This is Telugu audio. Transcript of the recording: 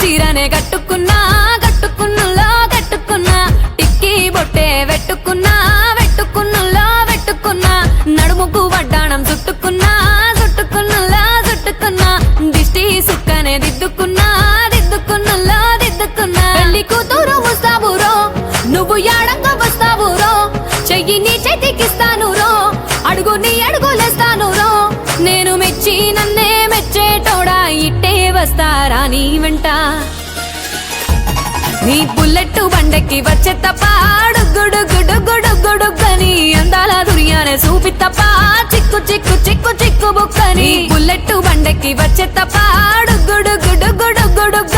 చీరనే కట్టుకున్నా కట్టుకున్నులో కట్టుకున్నా టిక్కీ బొట్టే వెట్టుకున్నా వెట్టుకున్నులో వెట్టుకున్నా నడుముకు వడ్డాణం చుట్టుకున్నా చుట్టుకున్నులో చుట్టుకున్నా దిష్టి సుక్కనే దిద్దుకున్నా దిద్దుకున్నులో దిద్దుకున్నా పెళ్లి కూతురు ముస్తాబురో నువ్వు యాడంగా వస్తావురో చెయ్యి నీ చేతికిస్తాను రో అడుగు నీ అడుగులేస్తాను రో నేను మెచ్చి నన్నే మెచ్చేటోడా ఇట్టే వస్తారా నీ వెంట నీ బుల్లెట్ బండకి వచ్చే తప్ప గుడుగుడుగుడుగుడుగుడుగని అందాల దుర్యానే చూపి తప్ప చిక్కు చిక్కు చిక్కు చిక్కు బుక్కని బుల్లెట్ బండకి వచ్చే తప్ప గుడుగుడుగుడుగుడుగని